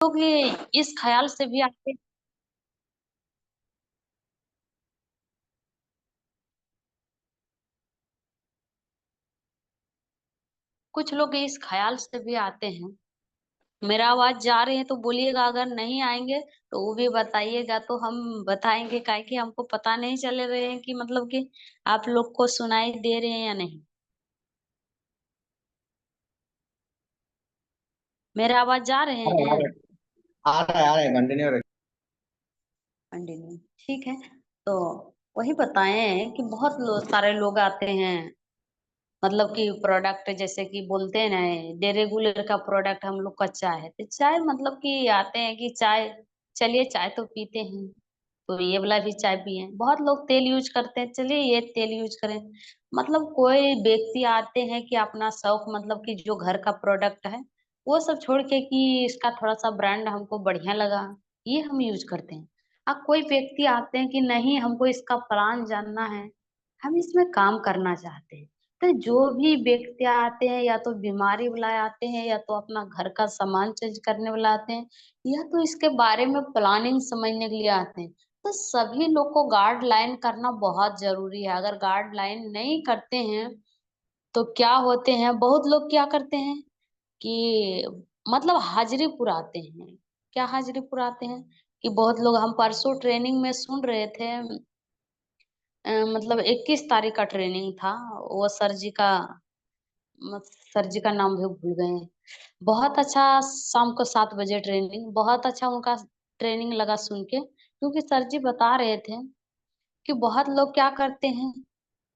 लोग ये इस ख्याल से भी आते कुछ लोग इस ख्याल से भी आते हैं। मेरा आवाज जा रहे हैं तो बोलिएगा, अगर नहीं आएंगे तो वो भी बताइएगा, तो हम बताएंगे, काहे कि हमको पता नहीं चल रहे हैं कि मतलब कि आप लोग को सुनाई दे रहे हैं या नहीं। मेरे आवाज जा रहे आ रहा हैं? है आ रहा है कंटिन्यू रखिए। कंटिन्यू, ठीक है। तो वही बताएं कि बहुत सारे लोग आते हैं, मतलब कि प्रोडक्ट जैसे कि बोलते हैं ना, डे रेगुलर का प्रोडक्ट हम लोग का चाय है, तो चाय मतलब कि आते हैं कि चाय, चलिए चाय तो पीते हैं, तो ये वाला भी चाय पिए। बहुत लोग तेल यूज करते हैं, चलिए ये तेल यूज करें। मतलब कोई व्यक्ति आते हैं कि अपना शौक, मतलब कि जो घर का प्रोडक्ट है वो सब छोड़ के कि इसका थोड़ा सा ब्रांड हमको बढ़िया लगा, ये हम यूज करते हैं। अब कोई व्यक्ति आते हैं कि नहीं, हमको इसका प्लान जानना है, हम इसमें काम करना चाहते हैं। तो जो भी व्यक्ति आते हैं, या तो बीमारी वाला आते हैं, या तो अपना घर का सामान चेंज करने वाला आते हैं, या तो इसके बारे में प्लानिंग समझने के लिए आते हैं, तो सभी लोग को गाइडलाइन करना बहुत जरूरी है। अगर गाइडलाइन नहीं करते हैं तो क्या होते हैं, बहुत लोग क्या करते हैं कि मतलब हाजिरी पुराते हैं। क्या हाजिरी पुराते हैं कि बहुत लोग, हम परसों ट्रेनिंग में सुन रहे थे, मतलब 21 तारीख का ट्रेनिंग था, वो सर जी का नाम भी भूल गए हैं। बहुत अच्छा, शाम को 7 बजे ट्रेनिंग, बहुत अच्छा उनका ट्रेनिंग लगा सुन के, क्योंकि सर जी बता रहे थे कि बहुत लोग क्या करते हैं,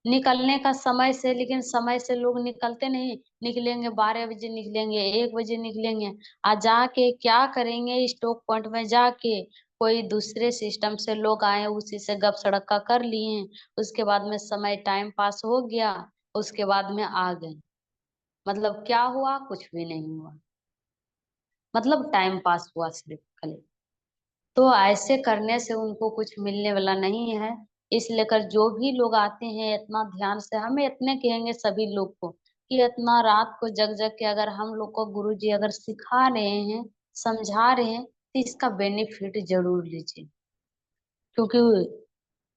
निकलने का समय से, लेकिन समय से लोग निकलते नहीं। निकलेंगे 12 बजे, निकलेंगे 1 बजे, निकलेंगे आ जाके क्या करेंगे, स्टॉक पॉइंट में जाके कोई दूसरे सिस्टम से लोग आए, उसी से गप सड़का कर लिए, उसके बाद में समय टाइम पास हो गया, उसके बाद में आ गए। मतलब क्या हुआ, कुछ भी नहीं हुआ, मतलब टाइम पास हुआ सिर्फ खाली। तो ऐसे करने से उनको कुछ मिलने वाला नहीं है। इसलिए कर जो भी लोग आते हैं, इतना ध्यान से हमें इतने कहेंगे सभी लोग को कि इतना रात को जग जग के अगर हम लोग को गुरुजी अगर सिखा रहे हैं, समझा रहे हैं, तो इसका बेनिफिट जरूर लीजिए। क्योंकि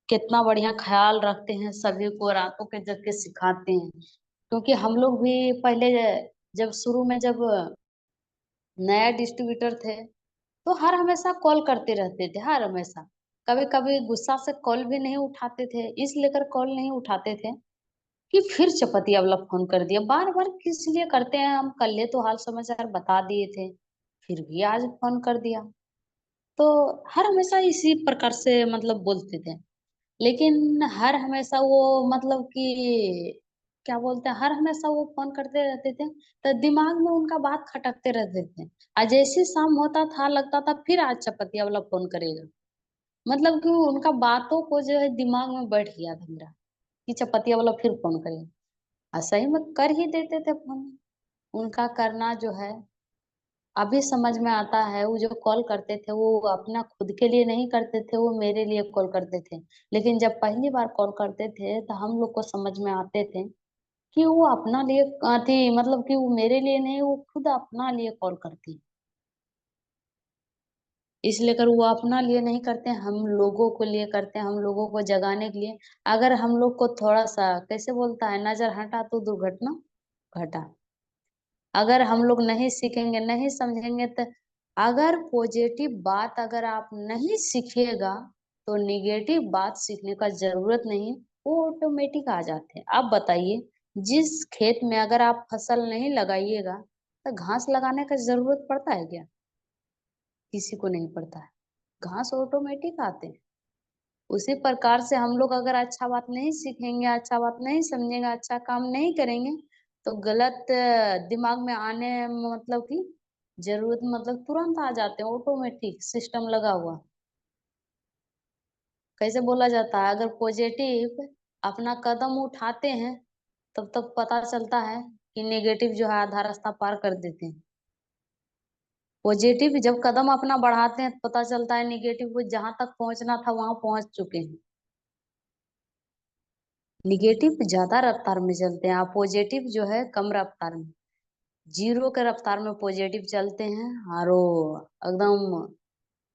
कितना बढ़िया ख्याल रखते हैं, सभी को रातों के जग के सिखाते हैं। क्योंकि हम लोग भी पहले, जब शुरू में जब नया डिस्ट्रीब्यूटर थे, तो हर हमेशा कॉल करते रहते थे, हर हमेशा। कभी कभी गुस्सा से कॉल भी नहीं उठाते थे, इस लेकर कॉल नहीं उठाते थे कि फिर चपतिया वाला फोन कर दिया, बार बार किस लिए करते हैं, हम कल तो हाल समाचार बता दिए थे, फिर भी आज फोन कर दिया। तो हर हमेशा इसी प्रकार से मतलब बोलते थे। लेकिन हर हमेशा वो, मतलब कि क्या बोलते हैं, हर हमेशा वो फोन करते रहते थे, तो दिमाग में उनका बात खटकते रहते थे। आज जैसे शाम होता था, लगता था फिर आज चपतिया वाला फोन करेगा। मतलब कि उनका बातों को जो है दिमाग में बैठ गया था मेरा, कि चपतिया वाला फिर फोन करेगा। और सही में कर ही देते थे फोन। उनका करना जो है अभी समझ में आता है, वो जो कॉल करते थे वो अपना खुद के लिए नहीं करते थे, वो मेरे लिए कॉल करते थे। लेकिन जब पहली बार कॉल करते थे तो हम लोग को समझ में आते थे कि वो अपना लिए थी, मतलब कि वो मेरे लिए नहीं, वो खुद अपना लिए कॉल करती। इसलिए कर वो अपना लिए नहीं करते, हम लोगों को लिए करते हैं, हम लोगों को जगाने के लिए। अगर हम लोग को थोड़ा सा, कैसे बोलता है, नजर हटा तो दुर्घटना घटा। अगर हम लोग नहीं सीखेंगे, नहीं समझेंगे, तो अगर पॉजिटिव बात अगर आप नहीं सीखिएगा, तो निगेटिव बात सीखने का जरूरत नहीं, वो ऑटोमेटिक आ जाते हैं। आप बताइए, जिस खेत में अगर आप फसल नहीं लगाइएगा, तो घास लगाने का जरूरत पड़ता है क्या? किसी को नहीं पड़ता है, घास ऑटोमेटिक आते हैं। उसी प्रकार से हम लोग अगर अच्छा बात नहीं सीखेंगे, अच्छा बात नहीं समझेंगे, अच्छा काम नहीं करेंगे, तो गलत दिमाग में आने, मतलब कि जरूरत, मतलब तुरंत आ जाते हैं, ऑटोमेटिक सिस्टम लगा हुआ। कैसे बोला जाता है, अगर पॉजिटिव अपना कदम उठाते हैं, तब तक पता चलता है कि नेगेटिव जो है आधा रास्ता पार कर देते हैं। पॉजिटिव जब कदम अपना बढ़ाते हैं, तो पता चलता है निगेटिव को जहां तक पहुंचना था वहां पहुंच चुके हैं। निगेटिव ज्यादा रफ्तार में चलते हैं, पॉजिटिव जो है कम रफ्तार में। जीरो के रफ्तार में पॉजिटिव चलते हैं, और वो एकदम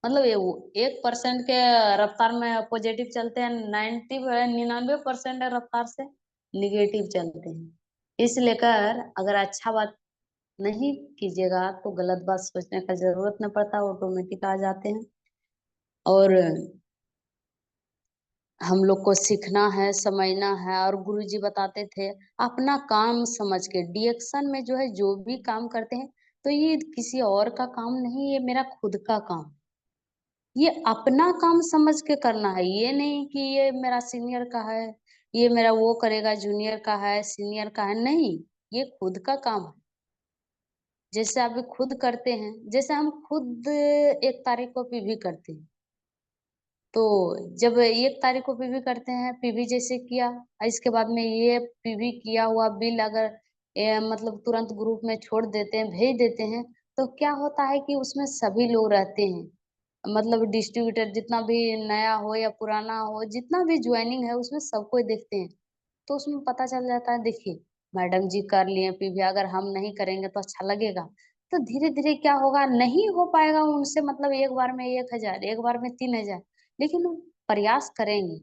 मतलब ये वो 1% के रफ्तार में पॉजिटिव चलते हैं, 99% रफ्तार से निगेटिव चलते हैं। इस लेकर अगर अच्छा बात नहीं कीजिएगा तो गलत बात सोचने का जरूरत नहीं पड़ता, ऑटोमेटिक आ जाते हैं। और हम लोग को सीखना है, समझना है, और गुरुजी बताते थे अपना काम समझ के डिएक्शन में जो है जो भी काम करते हैं, तो ये किसी और का काम नहीं, ये मेरा खुद का काम, ये अपना काम समझ के करना है। ये नहीं कि ये मेरा सीनियर का है, ये मेरा वो करेगा, जूनियर का है, सीनियर का है, नहीं, ये खुद का काम है। जैसे अभी खुद करते हैं, जैसे हम खुद 1 तारीख को पीवी करते हैं, तो जब 1 तारीख को पीवी करते हैं, पीवी जैसे किया, इसके बाद में ये पीवी किया हुआ बिल अगर मतलब तुरंत ग्रुप में छोड़ देते हैं, भेज देते हैं, तो क्या होता है कि उसमें सभी लोग रहते हैं, मतलब डिस्ट्रीब्यूटर जितना भी नया हो या पुराना हो, जितना भी ज्वाइनिंग है उसमें सबको देखते हैं। तो उसमें पता चल जाता है, देखिए मैडम जी कर लिए पीवी, अगर हम नहीं करेंगे तो अच्छा लगेगा। तो धीरे धीरे क्या होगा, नहीं हो पाएगा उनसे, मतलब एक बार में 1,000, एक बार में 3,000, लेकिन वो प्रयास करेंगे,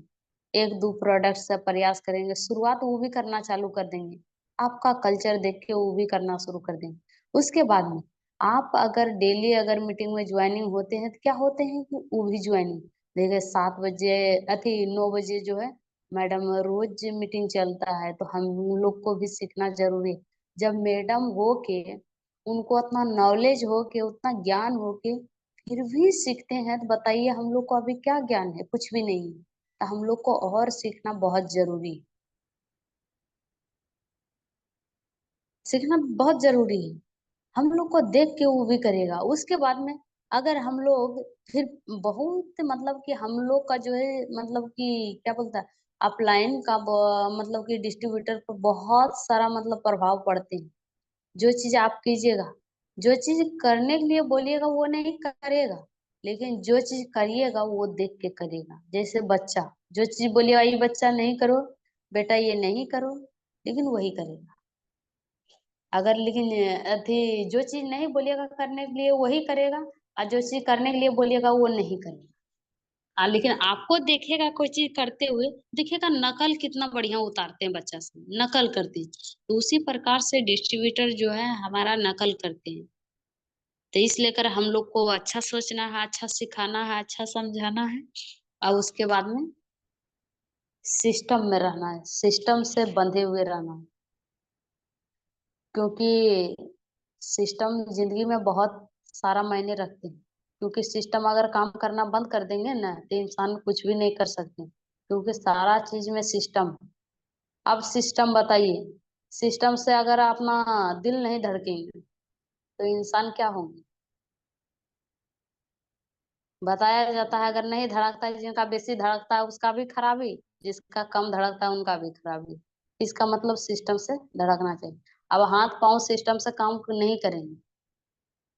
1-2 प्रोडक्ट से प्रयास करेंगे, शुरुआत वो भी करना चालू कर देंगे, आपका कल्चर देख के वो भी करना शुरू कर देंगे। उसके बाद में आप अगर डेली अगर मीटिंग में ज्वाइनिंग होते हैं, तो क्या होते हैं कि वो भी ज्वाइनिंग, देखिए 7 बजे अथी 9 बजे जो है मैडम रोज मीटिंग चलता है, तो हम लोग को भी सीखना जरूरी है। जब मैडम हो के उनको उतना नॉलेज हो के, उतना ज्ञान हो के फिर भी सीखते हैं, तो बताइए हम लोग को अभी क्या ज्ञान है, कुछ भी नहीं है। तो हम लोग को और सीखना बहुत जरूरी है, सीखना बहुत जरूरी है। हम लोग को देख के वो भी करेगा। उसके बाद में अगर हम लोग फिर बहुत मतलब कि हम लोग का जो है मतलब कि क्या बोलता है, अपलाइन का मतलब कि डिस्ट्रीब्यूटर पर बहुत सारा मतलब प्रभाव पड़ते हैं। जो चीज आप कीजिएगा, जो चीज करने के लिए बोलिएगा वो नहीं करेगा, लेकिन जो चीज करिएगा वो देख के करेगा। जैसे बच्चा, जो चीज बोलिएगा ये बच्चा नहीं करो, बेटा ये नहीं करो, लेकिन वही करेगा। अगर लेकिन अथी जो चीज नहीं बोलिएगा करने के लिए वही करेगा, और जो चीज करने के लिए बोलिएगा वो नहीं करेगा। लेकिन आपको देखेगा कोई चीज करते हुए, देखिएगा नकल कितना बढ़िया उतारते हैं बच्चा से, नकल करते हैं। तो उसी प्रकार से डिस्ट्रीब्यूटर जो है हमारा नकल करते हैं। तो इस लेकर हम लोग को अच्छा सोचना है, अच्छा सिखाना है, अच्छा समझाना है, और उसके बाद में सिस्टम में रहना है, सिस्टम से बंधे हुए रहना है। क्योंकि सिस्टम जिंदगी में बहुत सारा मायने रखते हैं। क्योंकि सिस्टम अगर काम करना बंद कर देंगे ना, तो इंसान कुछ भी नहीं कर सकते, क्योंकि सारा चीज में सिस्टम है। अब सिस्टम बताइए, सिस्टम से अगर अपना दिल नहीं धड़केंगे तो इंसान क्या होंगे। बताया जाता है अगर नहीं धड़कता है, जिनका बेसी धड़कता है उसका भी खराबी, जिसका कम धड़कता है उनका भी खराबी। इसका मतलब सिस्टम से धड़कना चाहिए। अब हाथ पांव सिस्टम से काम नहीं करेंगे,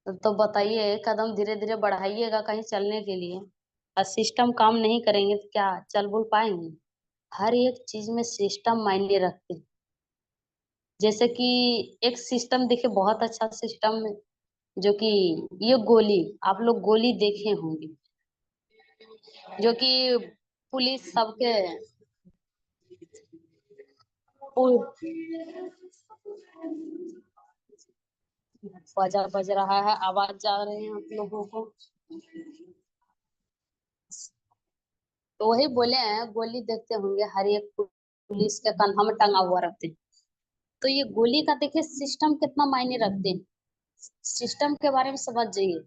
तो बताइए कदम धीरे धीरे बढ़ाइएगा कहीं चलने के लिए, और सिस्टम काम नहीं करेंगे तो क्या चल बुल पाएंगे। हर एक चीज में सिस्टम मायने रखते हैं। जैसे कि एक सिस्टम देखिए, बहुत अच्छा सिस्टम है, जो कि ये गोली, आप लोग गोली देखे होंगे, जो कि पुलिस सबके बजा बज रहा है, आवाज जा रहे हैं आप लोगों को। तो वही बोले हैं, गोली देखते होंगे हर एक पुलिस के कंधा में टंगा हुआ रखते हैं। तो ये गोली का देखिए सिस्टम कितना मायने रखते हैं। सिस्टम के बारे में समझ जाइए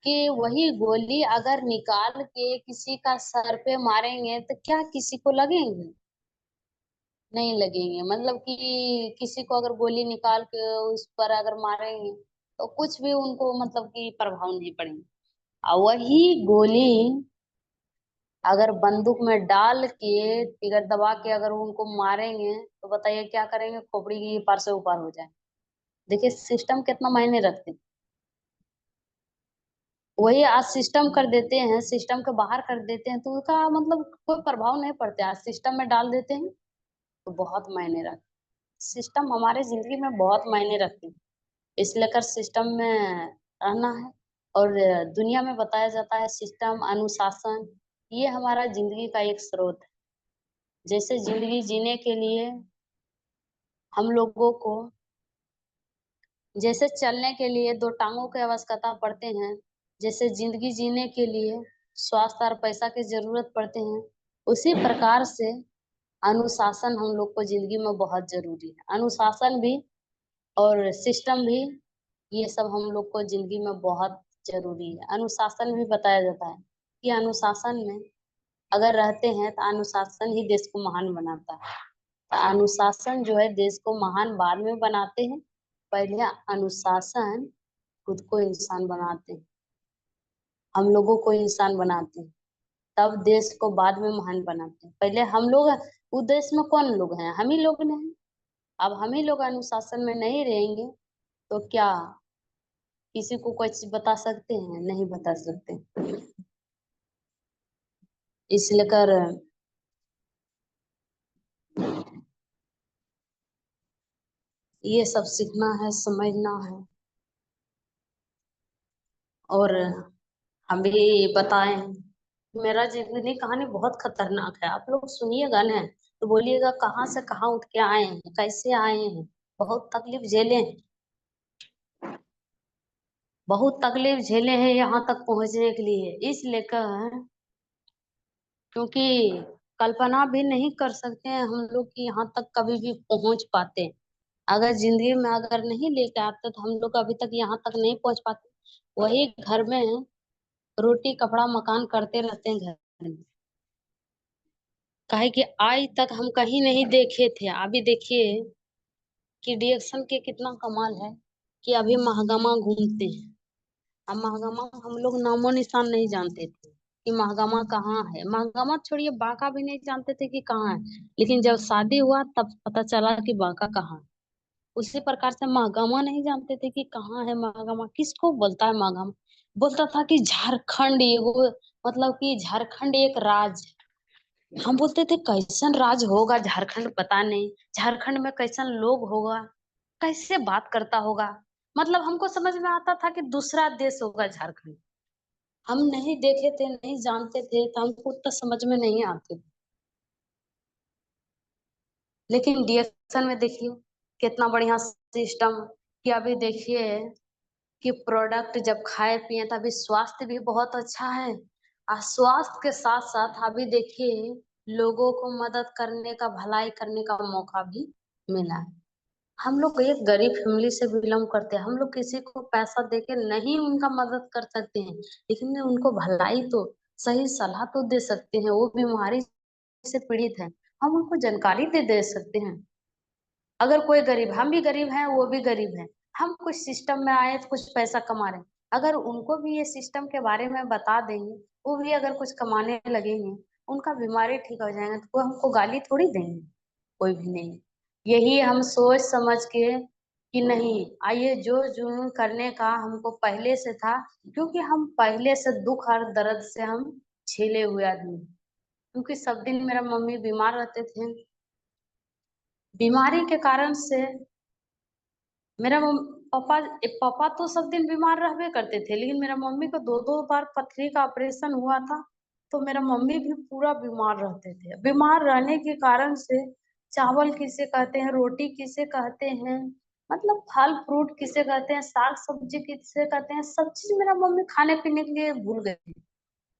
कि वही गोली अगर निकाल के किसी का सर पे मारेंगे तो क्या किसी को लगेंगे, नहीं लगेंगे। मतलब कि किसी को अगर गोली निकाल के उस पर अगर मारेंगे तो कुछ भी उनको मतलब कि प्रभाव नहीं पड़ेंगे। और वही गोली अगर बंदूक में डाल के टिगर दबा के अगर उनको मारेंगे तो बताइए क्या करेंगे, खोपड़ी की पार से ऊपर हो जाए। देखिए सिस्टम कितना मायने रखते हैं। वही आज सिस्टम कर देते हैं, सिस्टम के बाहर कर देते हैं, तो उसका मतलब कोई प्रभाव नहीं पड़ता। आज सिस्टम में डाल देते हैं तो बहुत मायने रखते हैं। सिस्टम हमारे जिंदगी में बहुत मायने रखते हैं। इसलिए कर सिस्टम में रहना है। और दुनिया में बताया जाता है सिस्टम, अनुशासन, ये हमारा जिंदगी का एक स्रोत है। जैसे जिंदगी जीने के लिए हम लोगों को, जैसे चलने के लिए दो टांगों की आवश्यकता पड़ते हैं, जैसे जिंदगी जीने के लिए स्वास्थ्य और पैसा की जरूरत पड़ते हैं, उसी प्रकार से अनुशासन हम लोग को जिंदगी में बहुत जरूरी है। अनुशासन भी और सिस्टम भी, ये सब हम लोग को जिंदगी में बहुत जरूरी है। अनुशासन भी बताया जाता है कि अनुशासन में अगर रहते हैं तो अनुशासन ही देश को महान बनाता है। तो अनुशासन जो है देश को महान बाद में बनाते हैं, पहले अनुशासन खुद को इंसान बनाते हैं, हम लोगों को इंसान बनाते हैं, तब देश को बाद में महान बनाते हैं। पहले हम लोग, उस देश में कौन लोग हैं? हम ही लोग हैं। अब हम ही लोग अनुशासन में नहीं रहेंगे तो क्या किसी को कोई चीज बता सकते हैं? नहीं बता सकते। इसलिए कर ये सब सीखना है, समझना है। और हम भी बताएं, मेरा जीवनी कहानी बहुत खतरनाक है। आप लोग सुनिएगा ना तो बोलिएगा कहाँ से कहाँ उठ के आए हैं, कैसे आए हैं। बहुत तकलीफ झेले हैं, बहुत तकलीफ झेले हैं यहाँ तक पहुंचने के लिए। इस लेकर क्योंकि कल्पना भी नहीं कर सकते हैं हम लोग कि यहाँ तक कभी भी पहुंच पाते। अगर जिंदगी में अगर नहीं लेके आते तो हम लोग अभी तक यहाँ तक नहीं पहुंच पाते। वही घर में रोटी कपड़ा मकान करते रहते हैं घर में। काहे कि आज तक हम कहीं नहीं देखे थे। अभी देखिए कि डिएक्शन के कितना कमाल है कि अभी महागामा घूमते हैं। अब महागामा हम लोग नामो निशान नहीं जानते थे कि महागामा कहाँ है। महागामा छोड़िए, बांका भी नहीं जानते थे कि कहाँ है। लेकिन जब शादी हुआ तब पता चला कि बांका कहाँ है। उसी प्रकार से महागामा नहीं जानते थे कि कहाँ है महागामा, किसको बोलता है महागामा। बोलता था कि झारखंड एगो, मतलब कि झारखंड एक राज्य। हम बोलते थे कैसन राज होगा झारखंड, पता नहीं झारखंड में कैसन लोग होगा, कैसे बात करता होगा। मतलब हमको समझ में आता था कि दूसरा देश होगा झारखंड। हम नहीं देखे थे, नहीं जानते थे, तो हमको उतना समझ में नहीं आते थे। लेकिन डीएक्शन में देखिए कितना बढ़िया सिस्टम, कि अभी देखिए कि प्रोडक्ट जब खाए पिए तभी स्वास्थ्य भी बहुत अच्छा है। और स्वास्थ्य के साथ साथ अभी देखिए लोगों को मदद करने का, भलाई करने का मौका भी मिला है। हम लोग एक गरीब फैमिली से बिलोंग करते हैं, हम लोग किसी को पैसा देके नहीं उनका मदद कर सकते हैं, लेकिन उनको भलाई तो, सही सलाह तो दे सकते हैं। वो बीमारी से पीड़ित है, हम उनको जानकारी दे सकते हैं। अगर कोई गरीब, हम भी गरीब हैं, वो भी गरीब है, हम कुछ सिस्टम में आए तो कुछ पैसा कमा रहे हैं, अगर उनको भी ये सिस्टम के बारे में बता देंगे, वो भी अगर कुछ कमाने लगेंगे, उनका बीमारी ठीक हो जाएगा, तो वो हमको गाली थोड़ी देंगे, कोई भी नहीं। यही हम सोच समझ के कि नहीं, आइए जो जुनून करने का हमको पहले से था, क्योंकि हम पहले से दुख और दर्द से हम झेले हुए आदमी हैं। क्योंकि सब दिन मेरा मम्मी बीमार रहते थे, बीमारी के कारण से मेरा पापा, पापा तो सब दिन बीमार रहबे करते थे, लेकिन मेरा मम्मी को दो दो बार पथरी का ऑपरेशन हुआ था। तो मेरा मम्मी भी पूरा बीमार रहते थे। बीमार रहने के कारण से चावल किसे कहते हैं, रोटी किसे कहते हैं, मतलब फल फ्रूट किसे कहते हैं, साग सब्जी किसे कहते हैं, सब चीज मेरा मम्मी खाने पीने के लिए भूल गए।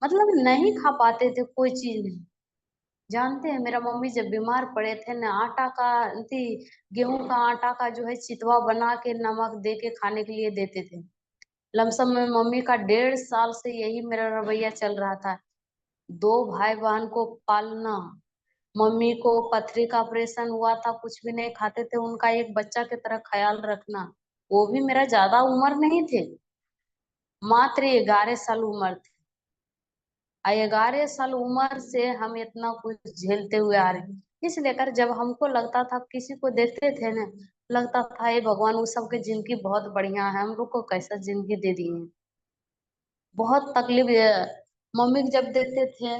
मतलब नहीं खा पाते थे कोई चीज नहीं। जानते हैं मेरा मम्मी जब बीमार पड़े थे ना, आटा का थी, गेहूं का आटा का जो है चितवा बना के नमक दे के खाने के लिए देते थे। लमसम में मम्मी का 1.5 साल से यही मेरा रवैया चल रहा था। दो भाई बहन को पालना, मम्मी को पथरी का ऑपरेशन हुआ था, कुछ भी नहीं खाते थे, उनका एक बच्चा की तरह ख्याल रखना। वो भी मेरा ज्यादा उम्र नहीं थे, मात्र 11 साल उम्र थे। 11 साल उम्र से हम इतना कुछ झेलते हुए आ रहे हैं। इस लेकर जब हमको लगता था, किसी को देखते थे ना, लगता था ये भगवान वो सबके जिंदगी बहुत बढ़िया है, हम लोग को कैसा जिंदगी दे दी है। बहुत तकलीफ मम्मी को जब देखते थे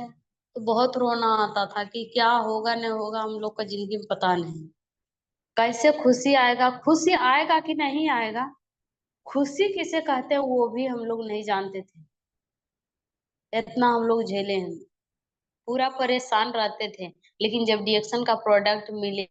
तो बहुत रोना आता था कि क्या होगा नहीं होगा, हम लोग का जिंदगी में पता नहीं कैसे खुशी आएगा, खुशी आएगा कि नहीं आएगा, खुशी किसे कहते हैं वो भी हम लोग नहीं जानते थे। इतना हम लोग झेले हैं, पूरा परेशान रहते थे। लेकिन जब डीएक्शन का प्रोडक्ट मिले